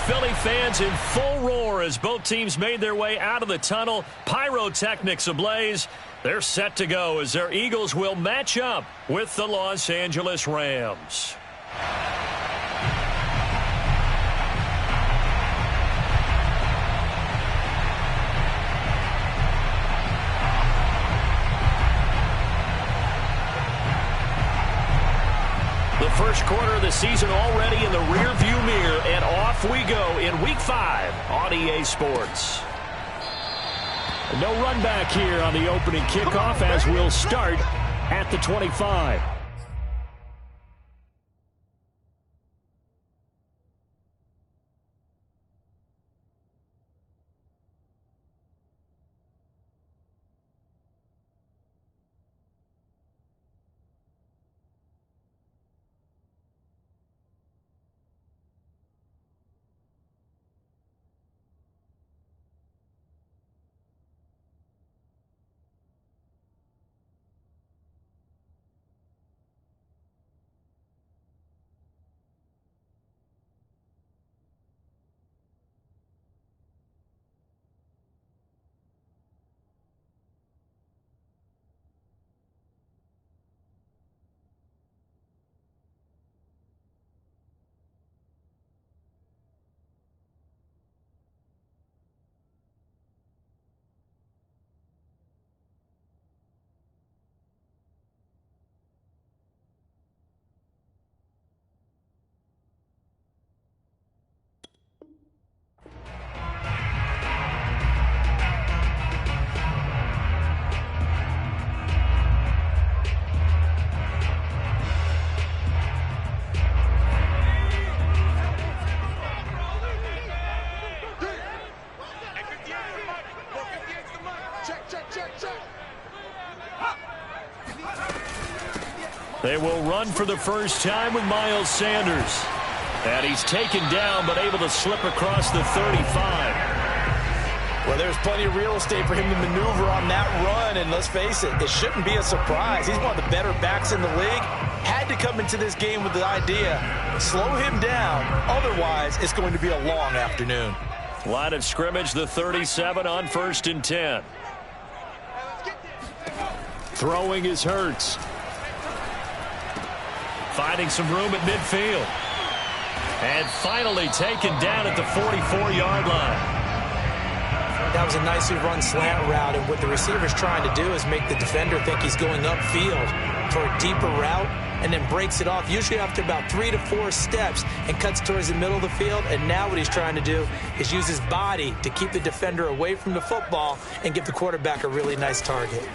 Philly fans in full roar as both teams made their way out of the tunnel. Pyrotechnics ablaze. They're set to go as their Eagles will match up with the Los Angeles Rams. The first quarter of the season already in the rearview mirror, and off we go in Week 5 on EA Sports. No run back here on the opening kickoff as we'll start at the 25. They will run for the first time with Miles Sanders. And he's taken down but able to slip across the 35. Well, there's plenty of real estate for him to maneuver on that run. And let's face it, it shouldn't be a surprise. He's one of the better backs in the league. Had to come into this game with the idea, slow him down. Otherwise, it's going to be a long afternoon. Line of scrimmage, the 37 on 1st and 10. Throwing is Hurts. Finding some room at midfield. And finally taken down at the 44-yard line. That was a nicely run slant route, and what the receiver's trying to do is make the defender think he's going upfield for a deeper route and then breaks it off, usually after about 3 to 4 steps, and cuts towards the middle of the field. And now what he's trying to do is use his body to keep the defender away from the football and give the quarterback a really nice target.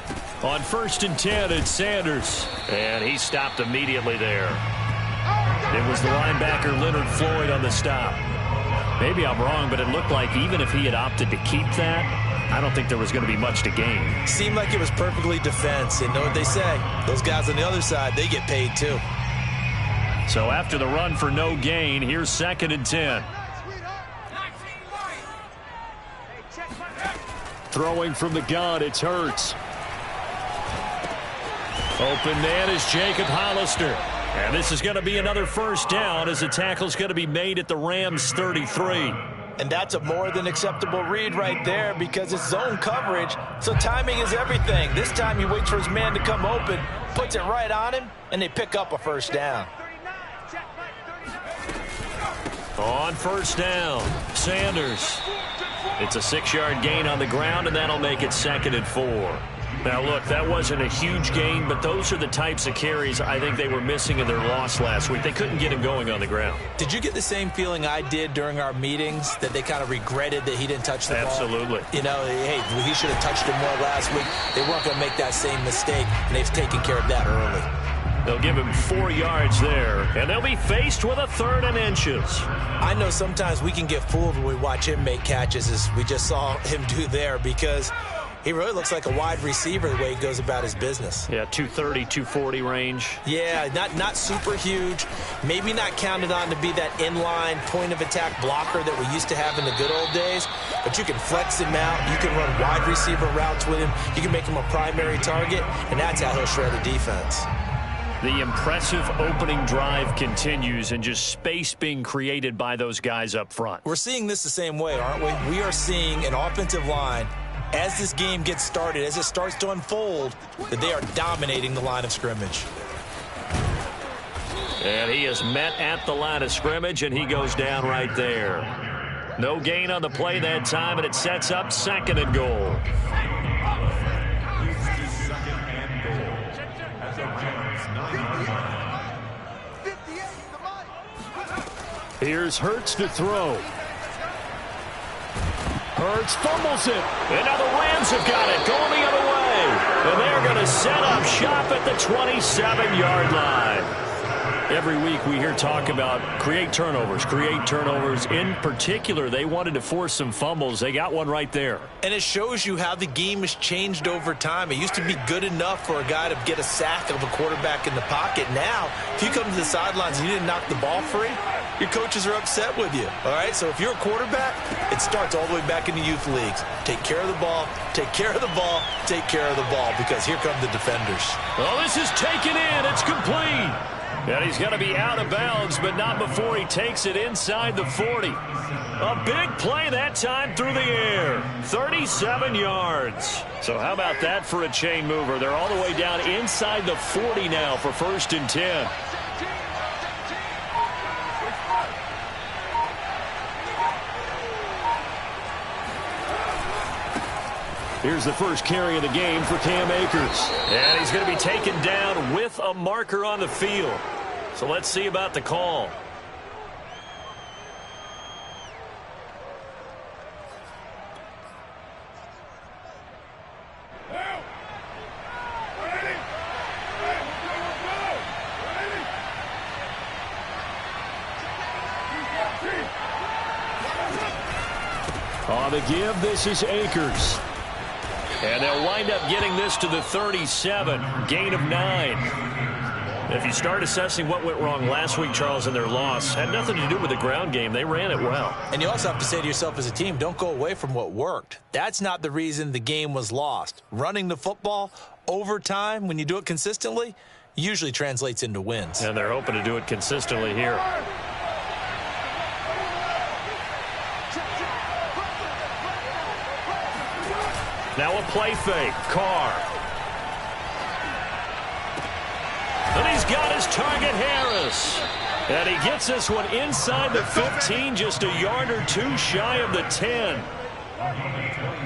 On 1st and 10, it's Sanders. And he stopped immediately there. It was the linebacker Leonard Floyd on the stop. Maybe I'm wrong, but it looked like even if he had opted to keep that, I don't think there was going to be much to gain. Seemed like it was perfectly defense. And know what they say? Those guys on the other side, they get paid too. So after the run for no gain, here's 2nd and 10. Throwing from the gun, it's Hurts. Open man is Jacob Hollister. And this is going to be another first down as the tackle's going to be made at the Rams' 33. And that's a more than acceptable read right there because it's zone coverage, so timing is everything. This time he waits for his man to come open, puts it right on him, and they pick up a first down. On 1st down, Sanders. It's a 6-yard gain on the ground, and that'll make it 2nd and 4. Now, look, that wasn't a huge gain, but those are the types of carries I think they were missing in their loss last week. They couldn't get him going on the ground. Did you get the same feeling I did during our meetings, that they kind of regretted that he didn't touch the ball? Absolutely. You know, hey, he should have touched it more last week. They weren't going to make that same mistake, and they've taken care of that early. They'll give him 4 yards there, and they'll be faced with a 3rd and inches. I know sometimes we can get fooled when we watch him make catches, as we just saw him do there, because he really looks like a wide receiver the way he goes about his business. Yeah, 230, 240 range. Yeah, not super huge. Maybe not counted on to be that inline point-of-attack blocker that we used to have in the good old days. But you can flex him out. You can run wide receiver routes with him. You can make him a primary target, and that's how he'll shred a defense. The impressive opening drive continues and just space being created by those guys up front. We're seeing this the same way, aren't we? We are seeing an offensive line, as this game gets started, as it starts to unfold, that they are dominating the line of scrimmage. And he is met at the line of scrimmage, and he goes down right there. No gain on the play that time, and it sets up 2nd and goal. Here's Hurts to throw. Hurts fumbles it. And now the Rams have got it going the other way. And they're going to set up shop at the 27-yard line. Every week we hear talk about create turnovers. In particular, they wanted to force some fumbles. They got one right there. And it shows you how the game has changed over time. It used to be good enough for a guy to get a sack of a quarterback in the pocket. Now, if you come to the sidelines and you didn't knock the ball free, your coaches are upset with you. All right, so if you're a quarterback, it starts all the way back in the youth leagues. Take care of the ball, take care of the ball, take care of the ball, because here come the defenders. Oh, this is taken in. It's complete. And he's going to be out of bounds, but not before he takes it inside the 40. A big play that time through the air. 37 yards. So how about that for a chain mover? They're all the way down inside the 40 now for 1st and 10. Here's the first carry of the game for Cam Akers. And he's going to be taken down with a marker on the field. So let's see about the call. On the give, this is Akers. And they'll wind up getting this to the 37, gain of 9. If you start assessing what went wrong last week, Charles, in their loss, had nothing to do with the ground game. They ran it well. And you also have to say to yourself as a team, don't go away from what worked. That's not the reason the game was lost. Running the football over time, when you do it consistently, usually translates into wins. And they're hoping to do it consistently here. Now a play fake. Carr. And he's got his target, Harris. And he gets this one inside the 15, just a yard or two shy of the 10.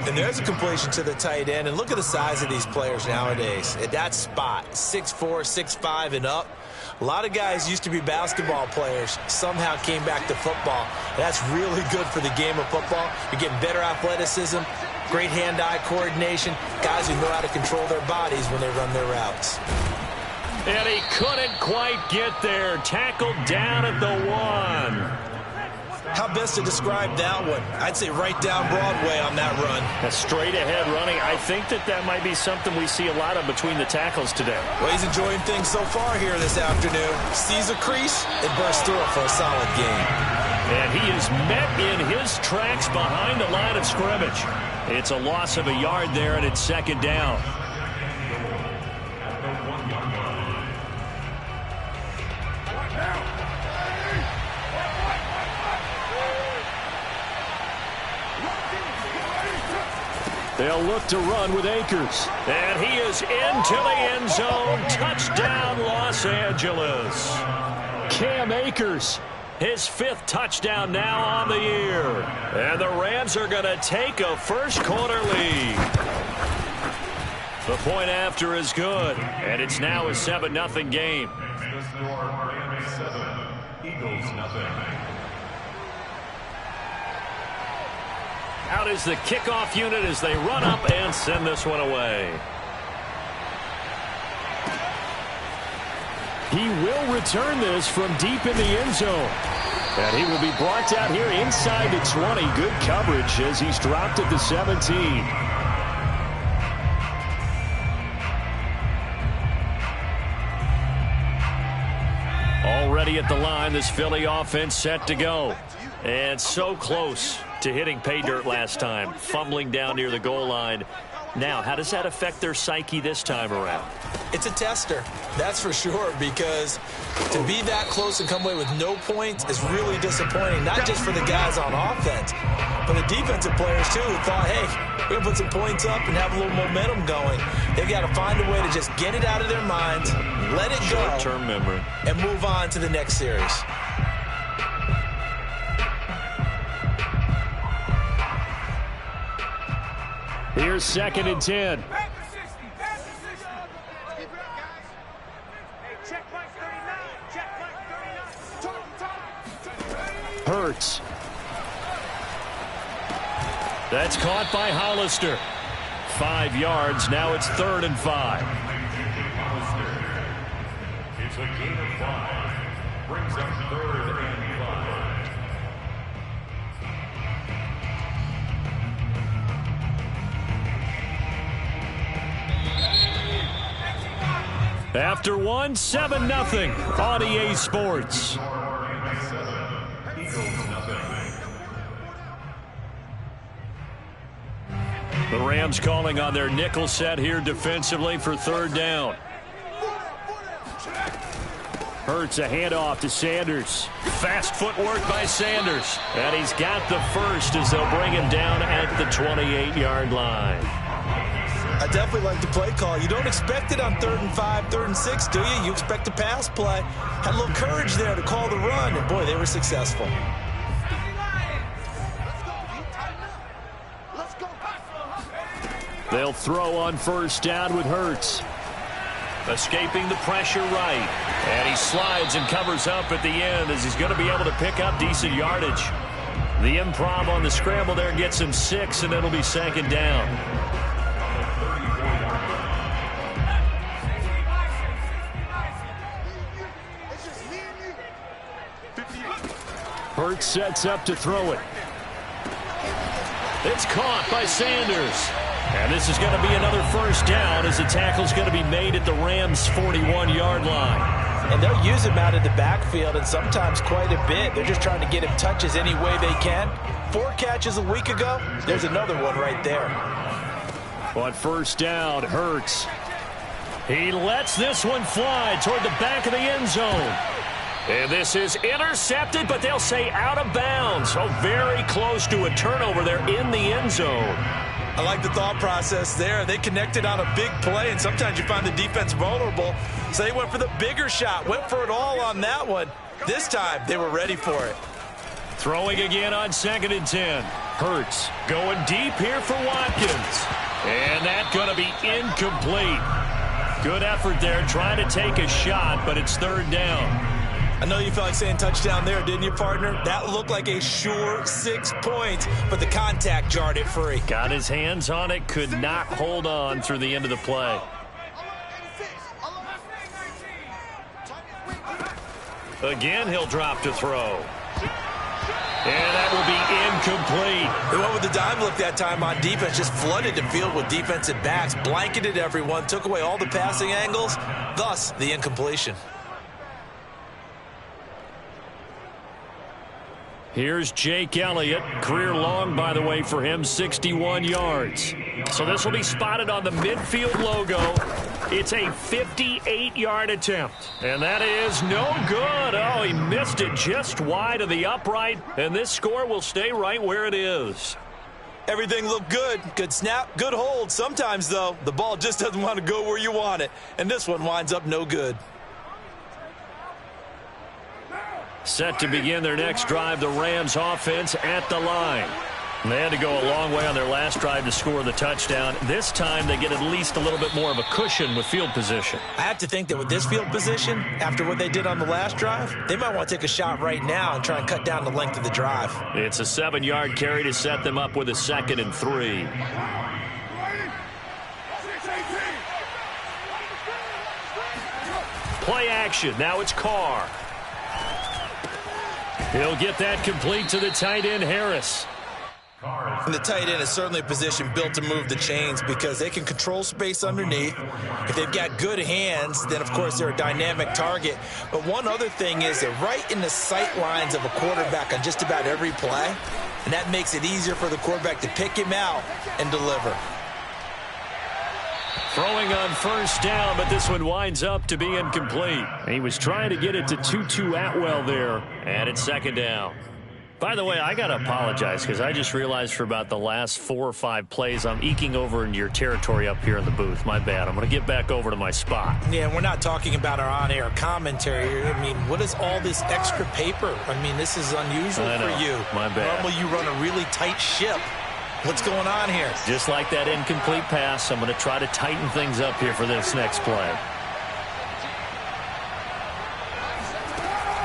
And there's a completion to the tight end. And look at the size of these players nowadays. At that spot, 6'4", 6'5", and up. A lot of guys used to be basketball players, somehow came back to football. And that's really good for the game of football. You're getting better athleticism, great hand-eye coordination, guys who know how to control their bodies when they run their routes. And he couldn't quite get there. Tackled down at the 1. How best to describe that one? I'd say right down Broadway on that run. A straight-ahead running. I think that might be something we see a lot of between the tackles today. Well, he's enjoying things so far here this afternoon. Sees a crease and bursts through it for a solid game. And he is met in his tracks behind the line of scrimmage. It's a loss of a yard there, and it's 2nd down. They'll look to run with Akers. And he is into the end zone. Touchdown, Los Angeles. Cam Akers, his 5th touchdown now on the year. And the Rams are going to take a first-quarter lead. The point after is good. And it's now a 7-0 game. Eagles nothing. Out is the kickoff unit as they run up and send this one away. He will return this from deep in the end zone. And he will be brought down here inside the 20. Good coverage as he's dropped at the 17. Already at the line, this Philly offense set to go. And so close to hitting pay dirt last time. Fumbling down near the goal line. Now, how does that affect their psyche this time around? It's a tester, that's for sure, because to be that close and come away with no points is really disappointing, not just for the guys on offense, but the defensive players, too, who thought, hey, we're going to put some points up and have a little momentum going. They've got to find a way to just get it out of their minds, let it go, short-term memory, and move on to the next series. Here's 2nd and 10. Hurts. That's caught by Hollister. 5 yards. Now it's 3rd and 5. It's a gain of 5. Brings up 3rd and 5. After one, 7-0 on EA Sports. The Rams calling on their nickel set here defensively for 3rd down. Hurts a handoff to Sanders. Fast footwork by Sanders. And he's got the first as they'll bring him down at the 28-yard line. I definitely like the play call. You don't expect it on 3rd and 5, 3rd and 6, do you? You expect a pass play. Had a little courage there to call the run, and boy, they were successful. They'll throw on 1st down with Hurts. Escaping the pressure right. And he slides and covers up at the end as he's going to be able to pick up decent yardage. The improv on the scramble there gets him 6, and it'll be 2nd down. Hurts sets up to throw it. It's caught by Sanders. And this is going to be another 1st down as the tackle's going to be made at the Rams' 41-yard line. And they'll use him out of the backfield, and sometimes quite a bit. They're just trying to get him touches any way they can. 4 catches a week ago. There's another one right there. On 1st down, Hurts. He lets this one fly toward the back of the end zone. And this is intercepted, but they'll say out of bounds. So very close to a turnover there in the end zone. I like the thought process there. They connected on a big play, and sometimes you find the defense vulnerable. So they went for the bigger shot, went for it all on that one. This time, they were ready for it. Throwing again on 2nd and 10. Hurts going deep here for Watkins. And that's going to be incomplete. Good effort there trying to take a shot, but it's 3rd down. I know you felt like saying touchdown there, didn't you, partner? That looked like a sure 6 points, but the contact jarred it free. Got his hands on it, could not hold on through the end of the play. Again, he'll drop to throw. And that will be incomplete. They went with the dime look that time on defense, just flooded the field with defensive backs, blanketed everyone, took away all the passing angles, thus the incompletion. Here's Jake Elliott. Career long, by the way, for him, 61 yards. So this will be spotted on the midfield logo. It's a 58-yard attempt. And that is no good. Oh, he missed it just wide of the upright. And this score will stay right where it is. Everything looked good. Good snap, good hold. Sometimes, though, the ball just doesn't want to go where you want it. And this one winds up no good. Set to begin their next drive, the Rams offense at the line. They had to go a long way on their last drive to score the touchdown. This time they get at least a little bit more of a cushion with field position. I have to think that with this field position, after what they did on the last drive, they might want to take a shot right now and try and cut down the length of the drive. It's a 7-yard carry to set them up with a 2nd and 3. Play action. Now it's Carr. He'll get that complete to the tight end, Harris. And the tight end is certainly a position built to move the chains because they can control space underneath. If they've got good hands, then, of course, they're a dynamic target. But one other thing is they're right in the sight lines of a quarterback on just about every play, and that makes it easier for the quarterback to pick him out and deliver. Throwing on first down, but this one winds up to be incomplete. He was trying to get it to Tutu Atwell there, and it's second down. By the way, I got to apologize because I just realized for about the last 4 or 5 plays, I'm eking over into your territory up here in the booth. My bad. I'm going to get back over to my spot. Yeah, we're not talking about our on-air commentary. I mean, what is all this extra paper? I mean, this is unusual for you. My bad. Normally you run a really tight ship. What's going on here? Just like that incomplete pass, I'm going to try to tighten things up here for this next play.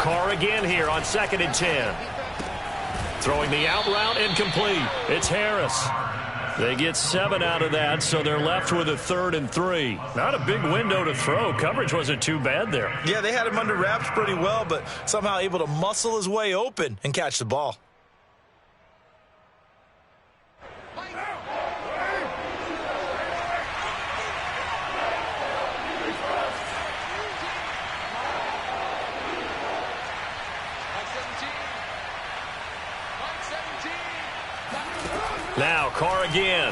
Carr again here on 2nd and 10. Throwing the out route, incomplete. It's Harris. They get 7 out of that, so they're left with a 3rd and 3. Not a big window to throw. Coverage wasn't too bad there. Yeah, they had him under wraps pretty well, but somehow able to muscle his way open and catch the ball. Now Carr again.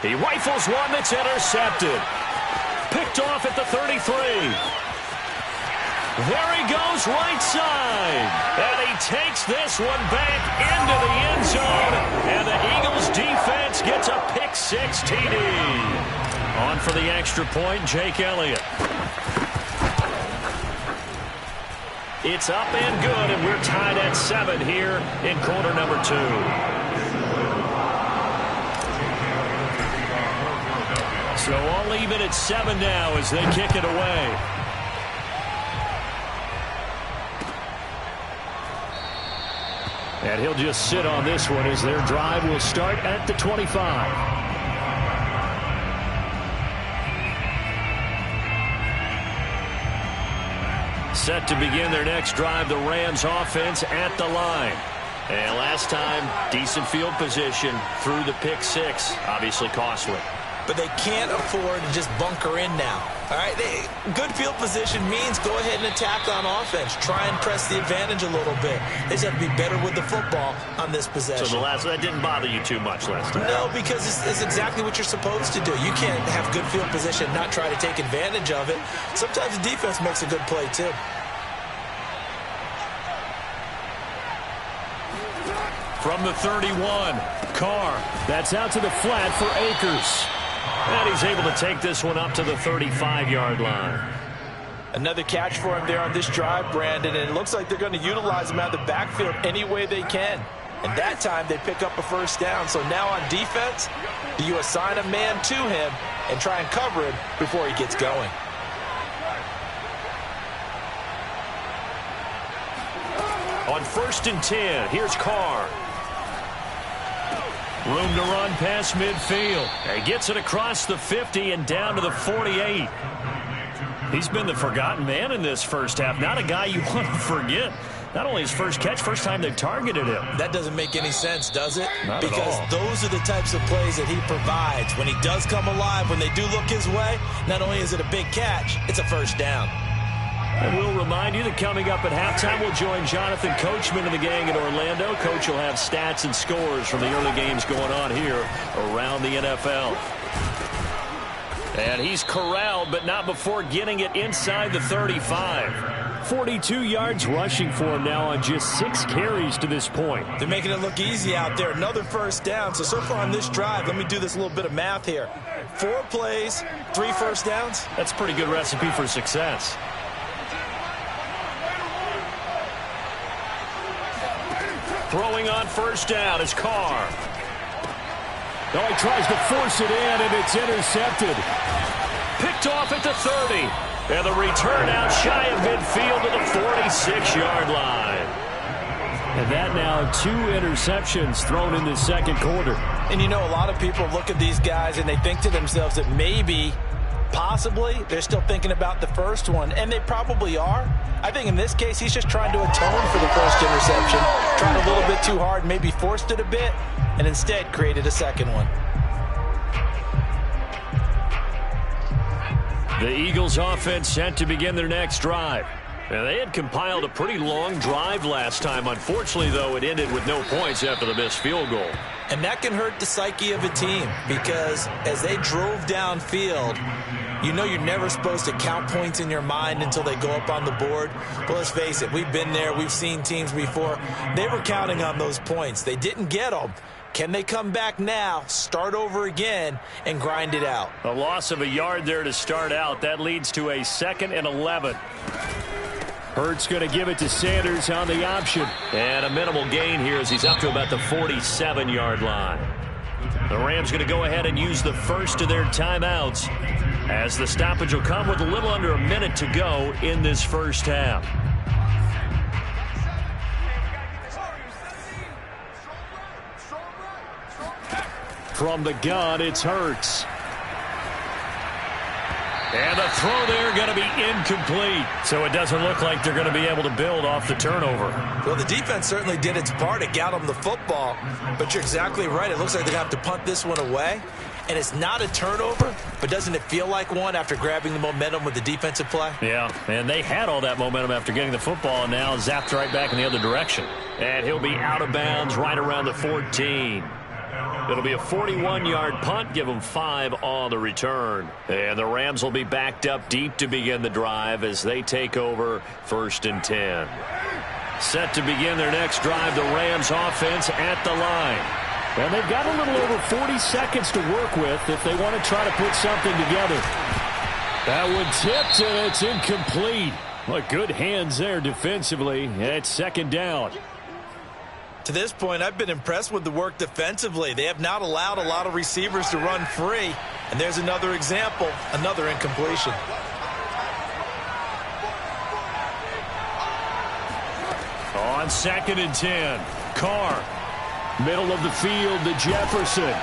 He rifles one that's intercepted. Picked off at the 33. There he goes right side. And he takes this one back into the end zone. And the Eagles defense gets a pick-6 TD. On for the extra point, Jake Elliott. It's up and good, and we're tied at 7 here in quarter number 2. So all even at 7 now as they kick it away. And he'll just sit on this one as their drive will start at the 25. Set to begin their next drive, the Rams offense at the line. And last time, decent field position through the pick-6, obviously costly. But they can't afford to just bunker in now. All right, good field position means go ahead and attack on offense. Try and press the advantage a little bit. They just have to be better with the football on this possession. So that didn't bother you too much last time? No, because it's exactly what you're supposed to do. You can't have good field position and not try to take advantage of it. Sometimes the defense makes a good play, too. From the 31, Carr. That's out to the flat for Akers. And he's able to take this one up to the 35-yard line. Another catch for him there on this drive, Brandon, and it looks like they're going to utilize him out of the backfield any way they can. And that time they pick up a first down. So now on defense, do you assign a man to him and try and cover him before he gets going? On 1st and 10, here's Carr. Room to run past midfield. He gets it across the 50 and down to the 48. He's been the forgotten man in this first half. Not a guy you want to forget. Not only his first catch, first time they've targeted him. That doesn't make any sense, does it? Not because at all. Those are the types of plays that he provides. When he does come alive, when they do look his way, not only is it a big catch, it's a first down. And we'll remind you that coming up at halftime, we'll join Jonathan Coachman and the gang in Orlando. Coach will have stats and scores from the early games going on here around the NFL. And he's corralled, but not before getting it inside the 35. 42 yards rushing for him now on just 6 carries to this point. They're making it look easy out there. Another first down. So far on this drive, let me do this little bit of math here. 4 plays, 3 first downs. That's a pretty good recipe for success. Throwing on first down is Carr. Now he tries to force it in, and it's intercepted. Picked off at the 30. And the return out shy of midfield to the 46-yard line. And that now 2 interceptions thrown in the second quarter. And you know, a lot of people look at these guys and they think to themselves that maybe, possibly, they're still thinking about the first one. And they probably are. I think in this case, he's just trying to atone for the first interception. Tried a little bit too hard, maybe forced it a bit, and instead created a second one. The Eagles offense set to begin their next drive. Yeah, they had compiled a pretty long drive last time. Unfortunately, though, it ended with no points after the missed field goal. And that can hurt the psyche of a team because as they drove downfield, you know you're never supposed to count points in your mind until they go up on the board. But let's face it, we've been there. We've seen teams before. They were counting on those points. They didn't get them. Can they come back now, start over again, and grind it out? A loss of a yard there to start out. That leads to a 2nd and 11. Hurts going to give it to Sanders on the option. And a minimal gain here as he's up to about the 47-yard line. The Rams going to go ahead and use the first of their timeouts as the stoppage will come with a little under a minute to go in this first half. From the gun, it's Hurts. And the throw there going to be incomplete. So it doesn't look like they're going to be able to build off the turnover. Well, the defense certainly did its part. It got them the football. But you're exactly right. It looks like they have to punt this one away. And it's not a turnover, but doesn't it feel like one after grabbing the momentum with the defensive play? Yeah, and they had all that momentum after getting the football and now zapped right back in the other direction. And he'll be out of bounds right around the 14. It'll be a 41-yard punt, give them 5 on the return. And the Rams will be backed up deep to begin the drive as they take over 1st and 10. Set to begin their next drive, the Rams offense at the line. And they've got a little over 40 seconds to work with if they want to try to put something together. That one tipped, and it's incomplete. Well, good hands there defensively. It's 2nd down. To this point, I've been impressed with the work defensively. They have not allowed a lot of receivers to run free. And there's another example, another incompletion. On 2nd and 10, Carr. Middle of the field to Jefferson.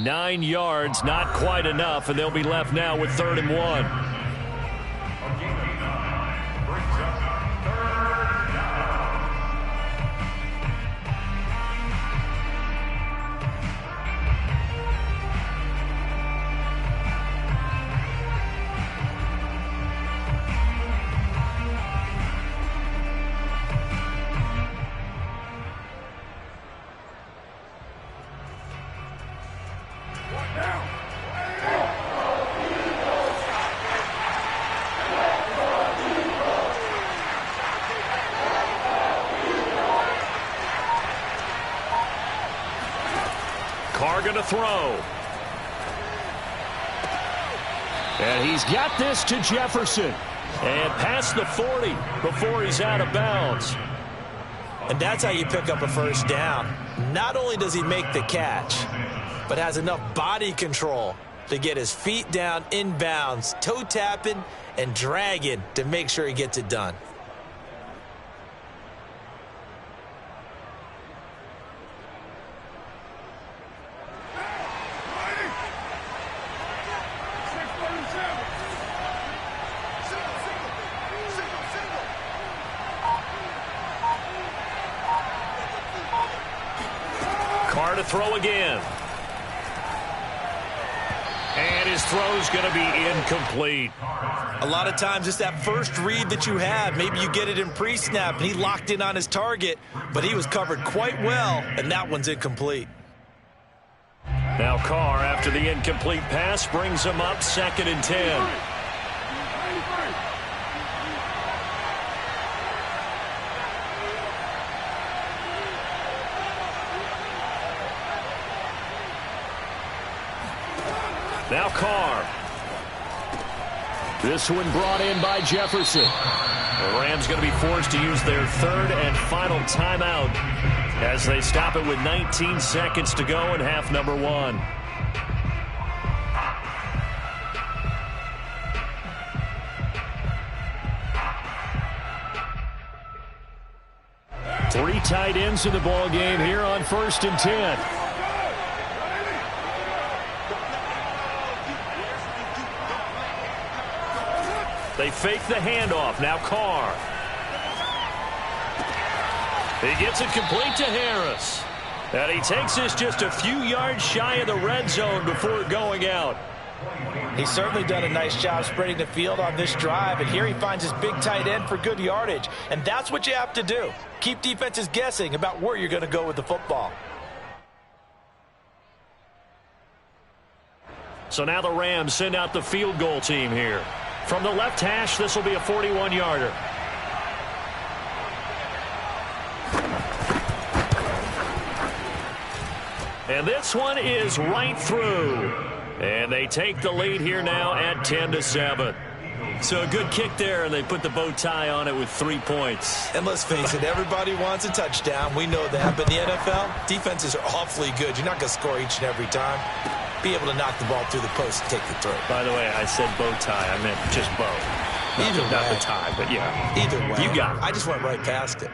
9 yards, not quite enough, and they'll be left now with 3rd and 1. Carr gonna throw. And he's got this to Jefferson. And past the 40 before he's out of bounds. And that's how you pick up a 1st down. Not only does he make the catch, but has enough body control to get his feet down inbounds, toe tapping and dragging to make sure he gets it done. Carr to throw again. And his throw's going to be incomplete. A lot of times it's that first read that you have. Maybe you get it in pre-snap, and he locked in on his target, but he was covered quite well, and that one's incomplete. Now Carr, after the incomplete pass, brings him up 2nd and 10. Now Carr. This one brought in by Jefferson. The Rams going to be forced to use their 3rd and final timeout as they stop it with 19 seconds to go in half number 1. Three tight ends in the ball game here on 1st and 10. They fake the handoff. Now Carr. He gets it complete to Harris. And he takes this just a few yards shy of the red zone before going out. He's certainly done a nice job spreading the field on this drive, and here he finds his big tight end for good yardage. And that's what you have to do. Keep defenses guessing about where you're going to go with the football. So now the Rams send out the field goal team here. From the left hash, this will be a 41-yarder. And this one is right through. And they take the lead here now at 10-7. So a good kick there, and they put the bow tie on it with 3 points. And let's face it, everybody wants a touchdown. We know that. But in the NFL, defenses are awfully good. You're not going to score each and every time. Be able to knock the ball through the post and take the throw. By the way, I said bow tie. I meant just bow. Not the tie, but yeah. Either way. You got it. I just went right past it.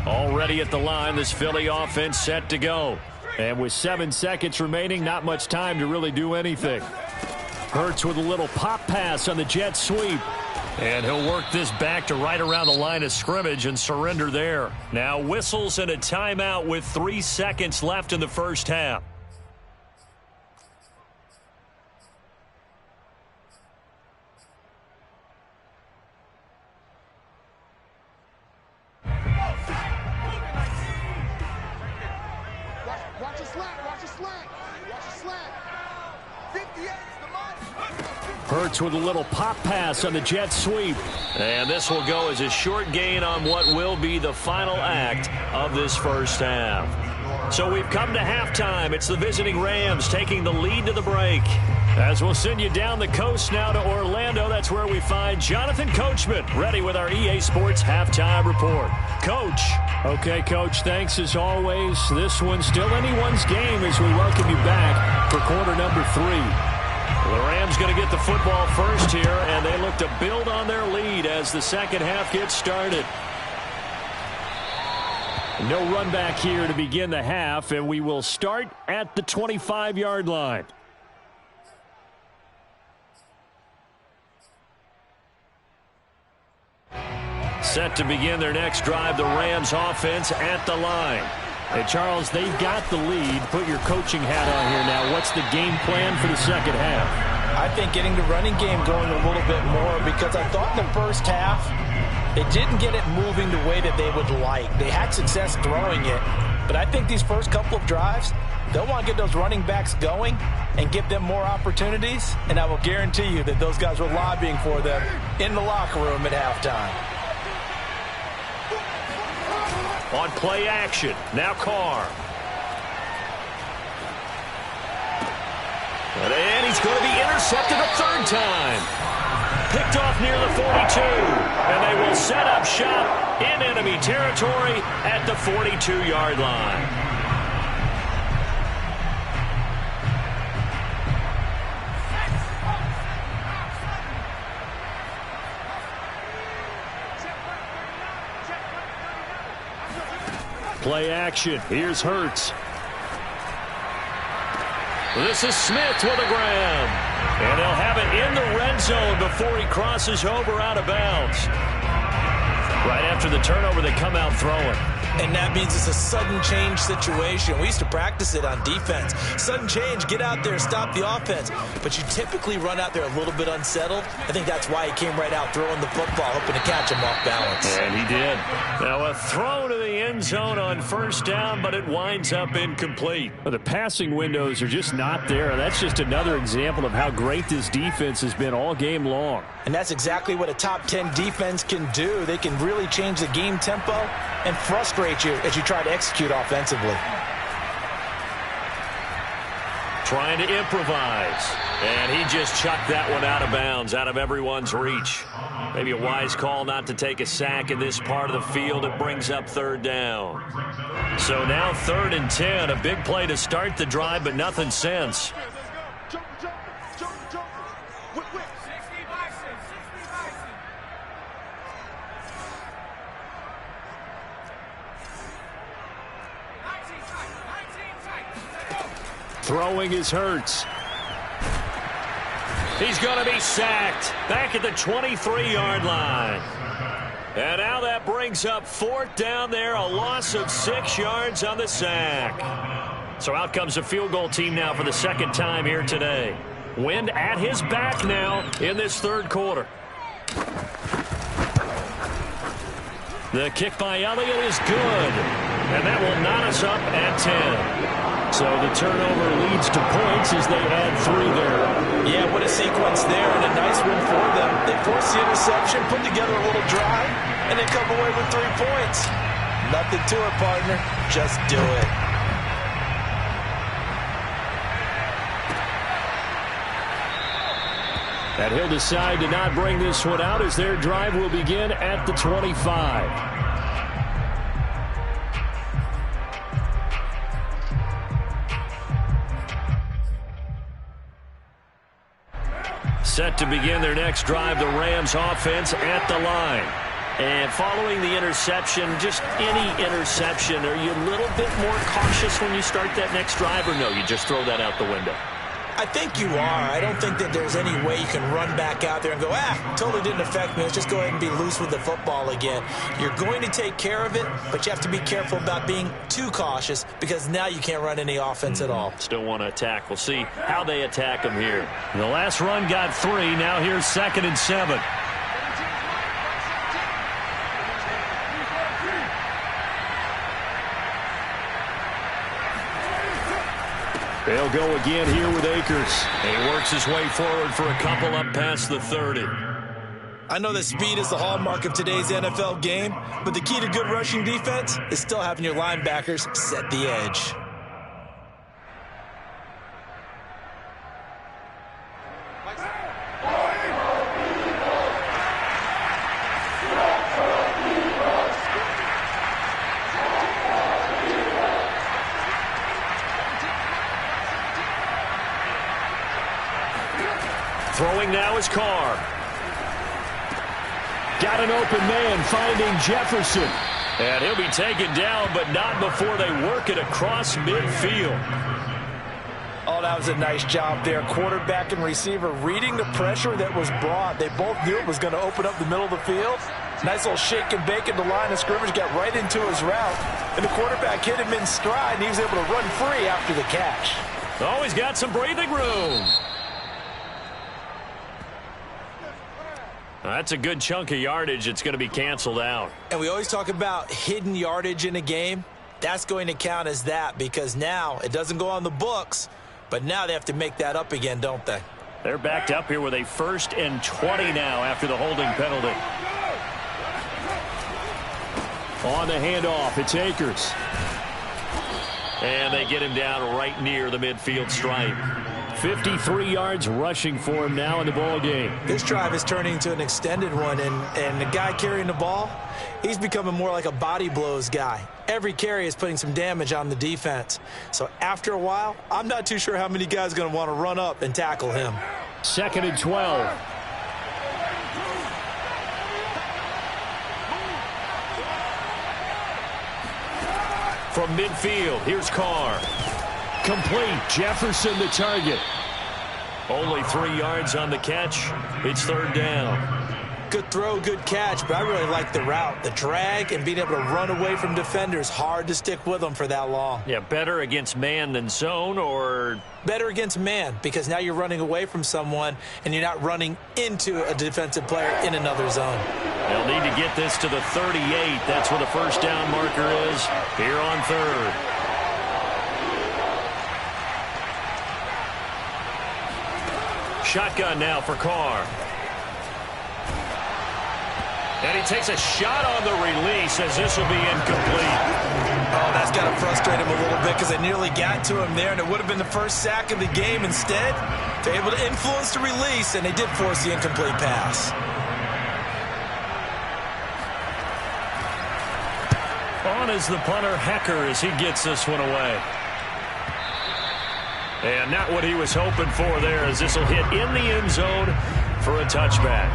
Already at the line, this Philly offense set to go. And with 7 seconds remaining, not much time to really do anything. Hurts with a little pop pass on the jet sweep. And he'll work this back to right around the line of scrimmage and surrender there. Now whistles and a timeout with 3 seconds left in the first half. Watch a slant, watch a slant, watch a slant. 58 is the mark. Hurts with a little pop pass on the jet sweep. And this will go as a short gain on what will be the final act of this first half. So we've come to halftime. It's the visiting Rams taking the lead to the break. As we'll send you down the coast now to Orlando, that's where we find Jonathan Coachman, ready with our EA Sports Halftime Report. Coach. Okay, Coach, thanks as always. This one's still anyone's game as we welcome you back for quarter number 3. The Rams going to get the football first here, and they look to build on their lead as the second half gets started. No run back here to begin the half, and we will start at the 25-yard line. Set to begin their next drive, the Rams offense at the line. Hey, Charles, they've got the lead. Put your coaching hat on here now. What's the game plan for the second half? I think getting the running game going a little bit more, because I thought in the first half they didn't get it moving the way that they would like. They had success throwing it, but I think these first couple of drives, they'll want to get those running backs going and give them more opportunities, and I will guarantee you that those guys were lobbying for them in the locker room at halftime. On play action, now Carr. And he's going to be intercepted a third time. Picked off near the 42. And they will set up shop in enemy territory at the 42-yard line. Play action. Here's Hurts. This is Smith with a grab. And he'll have it in the red zone before he crosses over out of bounds. Right after the turnover, they come out throwing. And that means it's a sudden change situation. We used to practice it on defense. Sudden change, get out there, stop the offense. But you typically run out there a little bit unsettled. I think that's why he came right out throwing the football, hoping to catch him off balance. And he did. Now a throw to the end zone on first down, but it winds up incomplete. Well, the passing windows are just not there. That's just another example of how great this defense has been all game long. And that's exactly what a top 10 defense can do. They can really change the game tempo and frustrate you as you try to execute offensively. Trying to improvise. And he just chucked that one out of bounds, out of everyone's reach. Maybe a wise call not to take a sack in this part of the field. It brings up third down. So now 3rd and 10. A big play to start the drive, but nothing since. Throwing is Hurts. He's going to be sacked back at the 23-yard line. And now that brings up 4th down there, a loss of 6 yards on the sack. So out comes a field goal team now for the 2nd time here today. Wind at his back now in this 3rd quarter. The kick by Elliott is good. And that will knot us up at 10. So the turnover leads to points as they add 3 there. Yeah, what a sequence there, and a nice win for them. They forced the interception, put together a little drive, and then come away with 3 points. Nothing to it, partner. Just do it. And he'll decide to not bring this one out as their drive will begin at the 25. Set to begin their next drive, the Rams offense at the line. And following the interception, just any interception, are you a little bit more cautious when you start that next drive, or no, you just throw that out the window? I think you are. I don't think that there's any way you can run back out there and go, totally didn't affect me. Let's just go ahead and be loose with the football again. You're going to take care of it, but you have to be careful about being too cautious because now you can't run any offense at all. Still want to attack. We'll see how they attack them here. The last run got 3. Now here's 2nd and 7. They'll go again here with Akers. He works his way forward for a couple up past the 30. I know that speed is the hallmark of today's NFL game, but the key to good rushing defense is still having your linebackers set the edge. Throwing now is Carr. Got an open man finding Jefferson. And he'll be taken down, but not before they work it across midfield. Oh, that was a nice job there. Quarterback and receiver reading the pressure that was brought. They both knew it was going to open up the middle of the field. Nice little shake and bake at the line of scrimmage, got right into his route. And the quarterback hit him in stride, and he was able to run free after the catch. Oh, he's got some breathing room. That's a good chunk of yardage. It's going to be canceled out. And we always talk about hidden yardage in a game. That's going to count as that because now it doesn't go on the books, but now they have to make that up again, don't they? They're backed up here with a 1st and 20 now after the holding penalty. On the handoff, it's Akers. And they get him down right near the midfield stripe. 53 yards rushing for him now in the ball game. This drive is turning into an extended one, and the guy carrying the ball, he's becoming more like a body blows guy. Every carry is putting some damage on the defense. So after a while, I'm not too sure how many guys are going to want to run up and tackle him. 2nd and 12. From midfield, here's Carr. Complete. Jefferson the target. Only 3 yards on the catch. It's 3rd down. Good throw, good catch, but I really like the route. The drag and being able to run away from defenders. Hard to stick with them for that long. Yeah, better against man than zone, or? Better against man, because now you're running away from someone and you're not running into a defensive player in another zone. They'll need to get this to the 38. That's where the 1st down marker is here on 3rd. Shotgun now for Carr. And he takes a shot on the release as this will be incomplete. Oh, that's got to frustrate him a little bit because they nearly got to him there, and it would have been the 1st sack of the game. Instead, they're able to influence the release, and they did force the incomplete pass. On is the punter, Hecker, as he gets this one away. And not what he was hoping for there, as this will hit in the end zone for a touchback.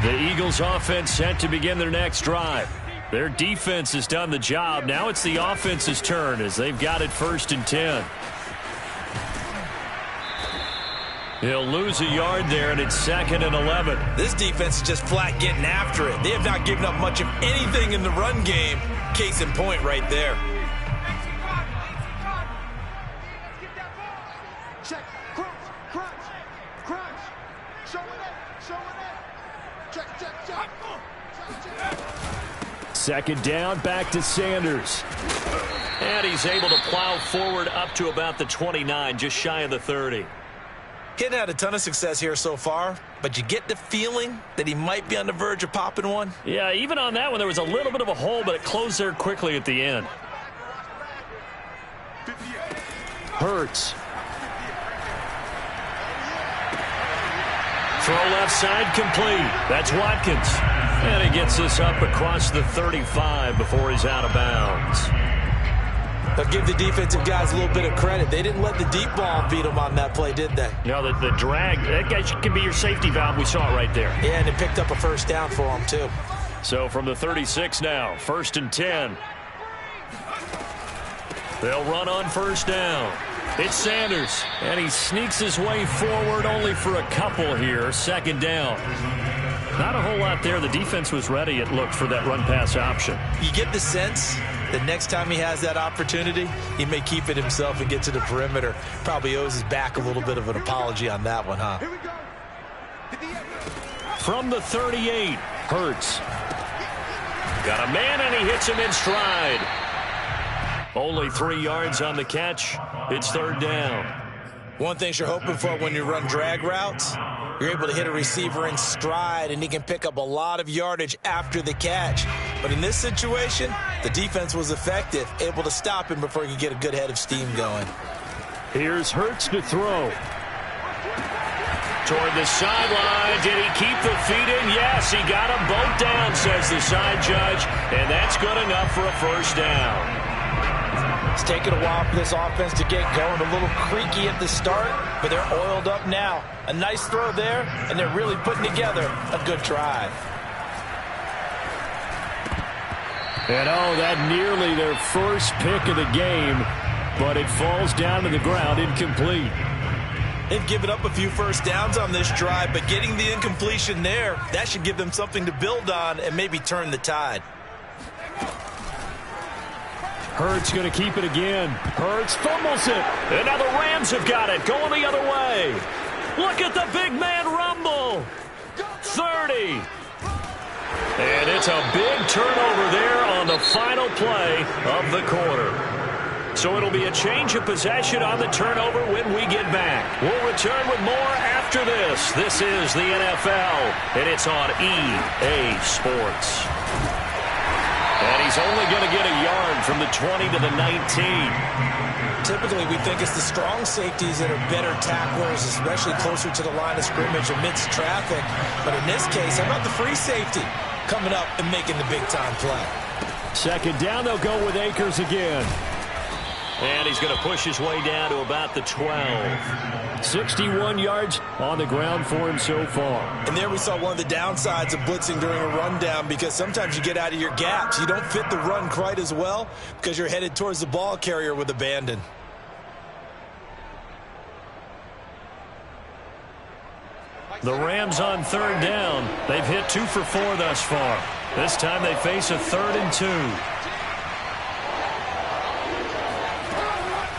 The Eagles offense set to begin their next drive. Their defense has done the job. Now it's the offense's turn as they've got it 1st and 10. He'll lose a yard there, and it's 2nd and 11. This defense is just flat getting after it. They have not given up much of anything in the run game. Case in point right there. Check. Crunch. Show it. Check. 2nd down, back to Sanders. And he's able to plow forward up to about the 29, just shy of the 30. He had a ton of success here so far, but you get the feeling that he might be on the verge of popping one. Yeah, even on that one, there was a little bit of a hole, but it closed there quickly at the end. Hurts. Throw left side complete. That's Watkins. And he gets this up across the 35 before he's out of bounds. They'll give the defensive guys a little bit of credit. They didn't let the deep ball beat them on that play, did they? No, the drag, that guy can be your safety valve. We saw it right there. Yeah, and it picked up a 1st down for them, too. So from the 36 now, 1st and 10. They'll run on 1st down. It's Sanders, and he sneaks his way forward only for a couple here. 2nd down. Not a whole lot there. The defense was ready, it looked, for that run-pass option. You get the sense that next time he has that opportunity, he may keep it himself and get to the perimeter. Probably owes his back a little bit of an apology on that one, huh? Here we go. From the 38, Hurts. Got a man, and he hits him in stride. Only 3 yards on the catch. It's 3rd down. One thing you're hoping for when you run drag routes, you're able to hit a receiver in stride, and he can pick up a lot of yardage after the catch. But in this situation, the defense was effective, able to stop him before he could get a good head of steam going. Here's Hurts to throw. Toward the sideline. Did he keep the feet in? Yes, he got them both down, says the side judge, and that's good enough for a 1st down. It's taken a while for this offense to get going. A little creaky at the start, but they're oiled up now. A nice throw there, and they're really putting together a good drive. And that nearly their first pick of the game, but it falls down to the ground incomplete. They've given up a few 1st downs on this drive, but getting the incompletion there, that should give them something to build on and maybe turn the tide. Hurts going to keep it again. Hurts fumbles it. And now the Rams have got it. Going the other way. Look at the big man rumble. 30. And it's a big turnover there on the final play of the quarter. So it'll be a change of possession on the turnover when we get back. We'll return with more after this. This is the NFL, and it's on EA Sports. And he's only going to get a yard from the 20 to the 19. Typically, we think it's the strong safeties that are better tacklers, especially closer to the line of scrimmage amidst traffic. But in this case, how about the free safety coming up and making the big-time play? 2nd down, they'll go with Akers again. And he's going to push his way down to about the 12. 61 yards on the ground for him so far. And there we saw one of the downsides of blitzing during a rundown, because sometimes you get out of your gaps. You don't fit the run quite as well because you're headed towards the ball carrier with abandon. The Rams on 3rd down. They've hit 2 for 4 thus far. This time they face a 3rd and 2.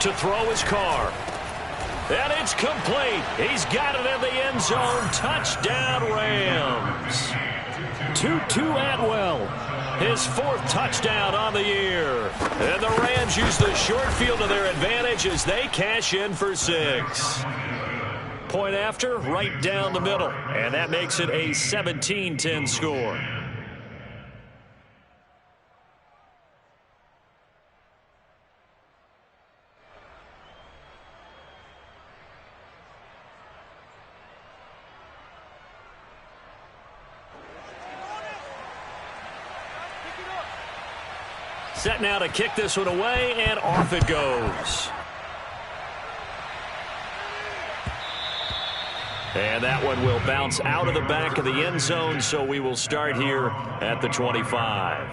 To throw his car. And it's complete. He's got it in the end zone. Touchdown, Rams. Tutu Atwell. His 4th touchdown on the year. And the Rams use the short field to their advantage as they cash in for 6. Point after, right down the middle. And that makes it a 17-10 score. Set now to kick this one away, and off it goes. And that one will bounce out of the back of the end zone, so we will start here at the 25.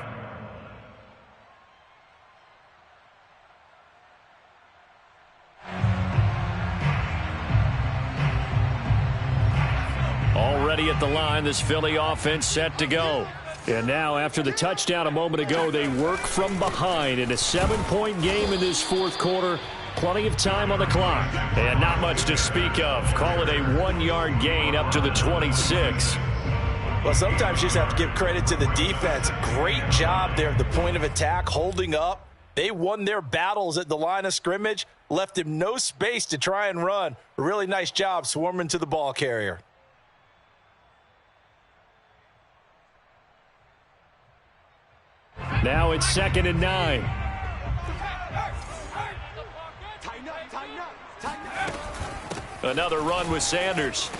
ready at the line. This Philly offense set to go. And now, after the touchdown a moment ago, they work from behind in a 7-point game in this fourth quarter. Plenty of time on the clock. And not much to speak of. Call it a 1-yard gain up to the 26. Well, sometimes you just have to give credit to the defense. Great job there at the point of attack, holding up. They won their battles at the line of scrimmage, left him no space to try and run. A really nice job swarming to the ball carrier. Now it's 2nd and 9. Another run with Sanders.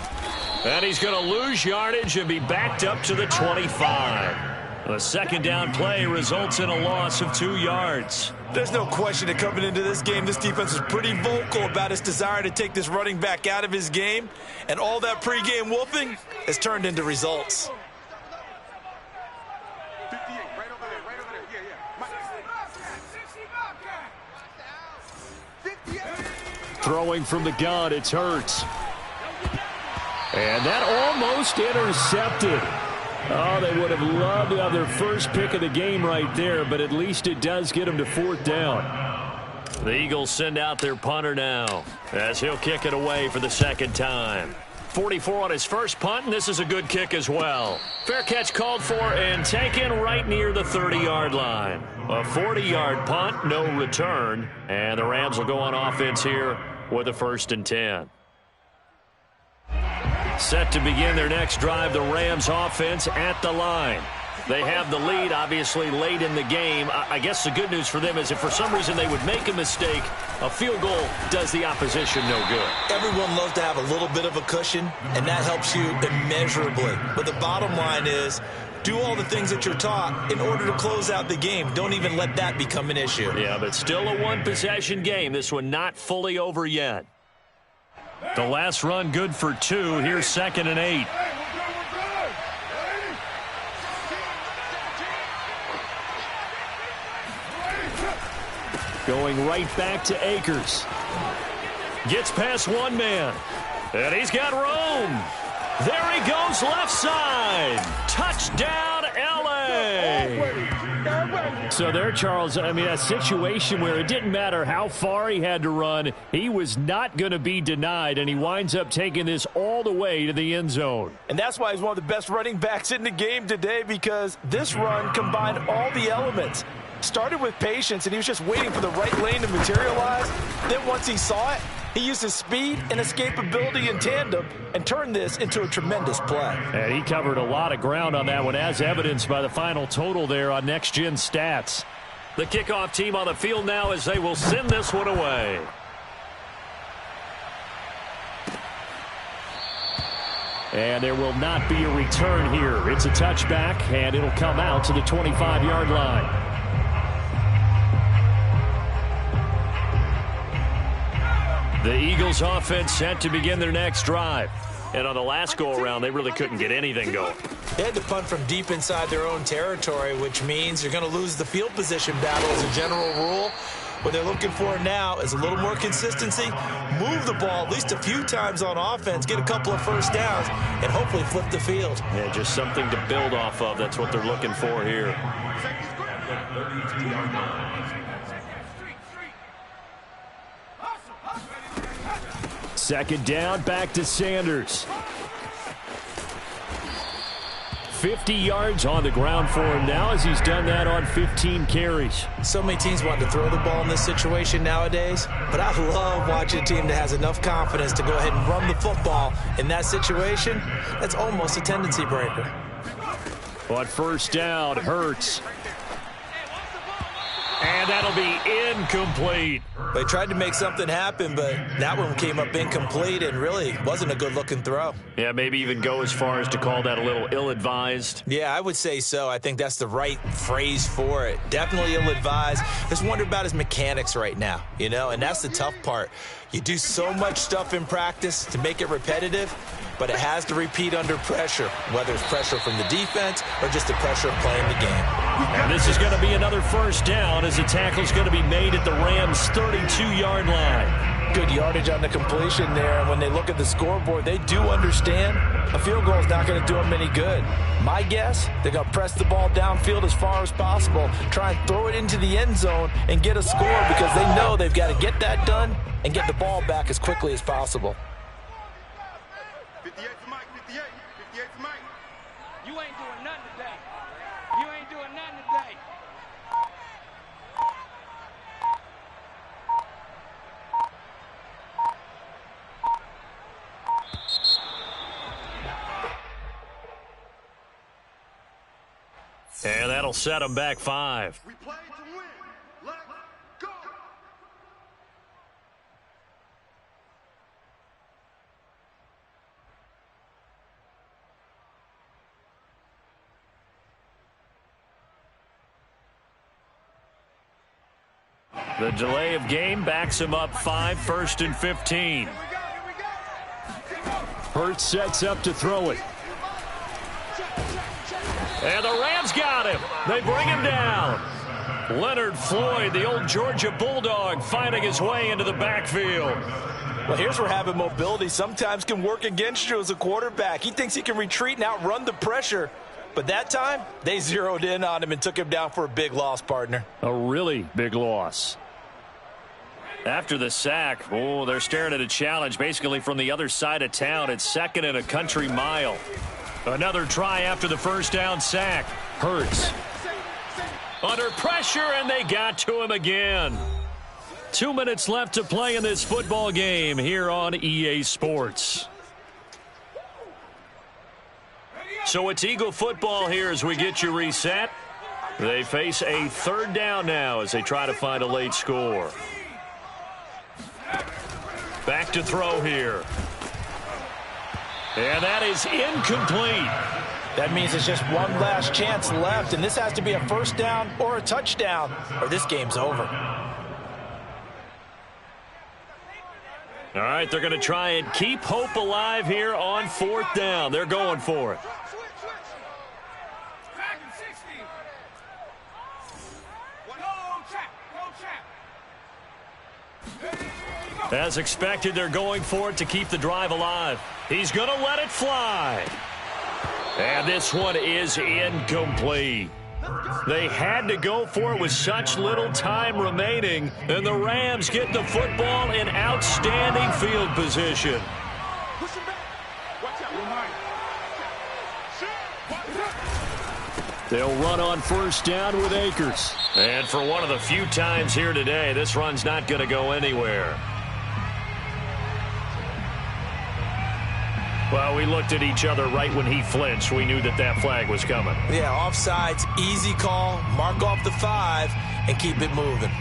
And he's going to lose yardage and be backed up to the 25. A second down play results in a loss of 2 yards. There's no question that coming into this game, this defense was pretty vocal about its desire to take this running back out of his game. And all that pregame wolfing has turned into results. Throwing from the gun, it's Hurts. And that almost intercepted. Oh, they would have loved to have their first pick of the game right there, but at least it does get them to 4th down. The Eagles send out their punter now, as he'll kick it away for the second time. 44 on his first punt, and this is a good kick as well. Fair catch called for and taken right near the 30-yard line. A 40-yard punt, no return, and the Rams will go on offense here with a 1st and 10. Set to begin their next drive, the Rams offense at the line. They have the lead, obviously, late in the game. I guess the good news for them is if for some reason they would make a mistake, a field goal does the opposition no good. Everyone loves to have a little bit of a cushion, and that helps you immeasurably. But the bottom line is, do all the things that you're taught in order to close out the game. Don't even let that become an issue. Yeah, but still a one-possession game. This one not fully over yet. The last run good for 2. Here's 2nd and 8. Going right back to Akers. Gets past one man. And he's got room. There he goes left side. Touchdown, L.A. So there, Charles, I mean, a situation where it didn't matter how far he had to run. He was not going to be denied, and he winds up taking this all the way to the end zone. And that's why he's one of the best running backs in the game today, because this run combined all the elements. Started with patience, and he was just waiting for the right lane to materialize. Then once he saw it, he used his speed and escapability in tandem and turned this into a tremendous play. And he covered a lot of ground on that one, as evidenced by the final total there on Next Gen Stats. The kickoff team on the field now as they will send this one away. And there will not be a return here. It's a touchback, and it'll come out to the 25-yard line. The Eagles offense set to begin their next drive. And on the last go-around, they really couldn't get anything going. They had to punt from deep inside their own territory, which means you're going to lose the field position battle as a general rule. What they're looking for now is a little more consistency, move the ball at least a few times on offense, get a couple of first downs, and hopefully flip the field. Yeah, just something to build off of. That's what they're looking for here. Second down, back to Sanders. 50 yards on the ground for him now as he's done that on 15 carries. So many teams want to throw the ball in this situation nowadays, but I love watching a team that has enough confidence to go ahead and run the football in that situation. That's almost a tendency breaker. On first down, Hurts. And that'll be incomplete. They tried to make something happen, but that one came up incomplete and really wasn't a good-looking throw. Yeah, maybe even go as far as to call that a little ill-advised. Yeah, I would say so. I think that's the right phrase for it. Definitely ill-advised. Just wonder about his mechanics right now, you know, and that's the tough part. You do so much stuff in practice to make it repetitive, but it has to repeat under pressure, whether it's pressure from the defense or just the pressure of playing the game. And this is going to be another first down as the tackle's going to be made at the Rams' 32-yard line. Good yardage on the completion there. And when they look at the scoreboard, they do understand a field goal is not going to do them any good. My guess, they're going to press the ball downfield as far as possible, try and throw it into the end zone and get a score because they know they've got to get that done and get the ball back as quickly as possible. 58 for Mike, 58 for Mike. You ain't doing nothing today. You ain't doing nothing today. And that'll set them back 5. We play to win. Let's go. The delay of game backs him up 5, 1st and 15. Here we go. Hurts sets up to throw it. And the Rams got him. They bring him down. Leonard Floyd, the old Georgia Bulldog, finding his way into the backfield. Well, here's where having mobility sometimes can work against you as a quarterback. He thinks he can retreat and outrun the pressure. But that time, they zeroed in on him and took him down for a big loss, partner. A really big loss. After the sack, they're staring at a challenge basically from the other side of town. It's 2nd and a country mile. Another try after the first down sack. Hurts under pressure, and they got to him again. 2 minutes left to play in this football game here on EA Sports. So it's Eagle football here as we get you reset. They face a 3rd down now as they try to find a late score. Back to throw here. And that is incomplete. That means it's just one last chance left, and this has to be a 1st down or a touchdown, or this game's over. All right, they're going to try and keep hope alive here on 4th down. They're going for it. As expected, they're going for it to keep the drive alive. He's going to let it fly. And this one is incomplete. They had to go for it with such little time remaining, and the Rams get the football in outstanding field position. They'll run on 1st down with Akers. And for one of the few times here today, this run's not going to go anywhere. Well, we looked at each other right when he flinched. We knew that that flag was coming. Yeah, offsides, easy call, mark off the 5, and keep it moving.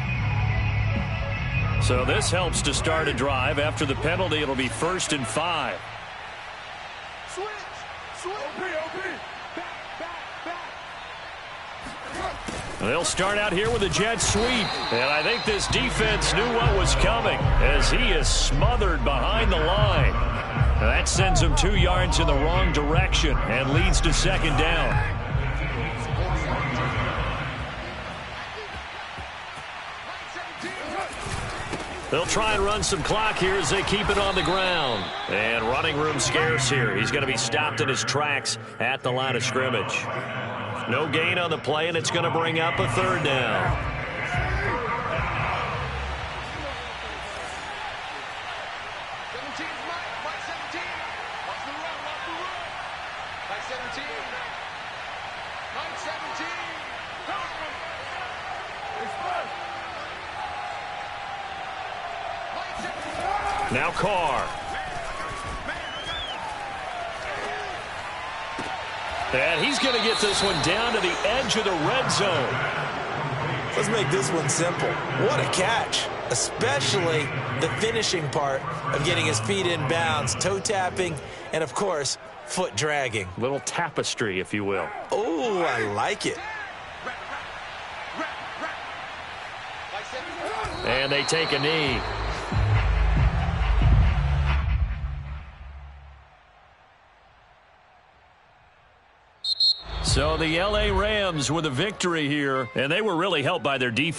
So this helps to start a drive. After the penalty, it'll be 1st and 5. Switch. They'll start out here with a jet sweep. And I think this defense knew what was coming as he is smothered behind the line. That sends him 2 yards in the wrong direction and leads to 2nd down. They'll try and run some clock here as they keep it on the ground. And running room scarce here. He's going to be stopped in his tracks at the line of scrimmage. No gain on the play, and it's going to bring up a 3rd down. Now Carr. And he's going to get this one down to the edge of the red zone. Let's make this one simple. What a catch, especially the finishing part of getting his feet in bounds, toe tapping, and, of course, foot dragging. Little tapestry, if you will. Oh, I like it. And they take a knee. So the L.A. Rams with a victory here, and they were really helped by their defense.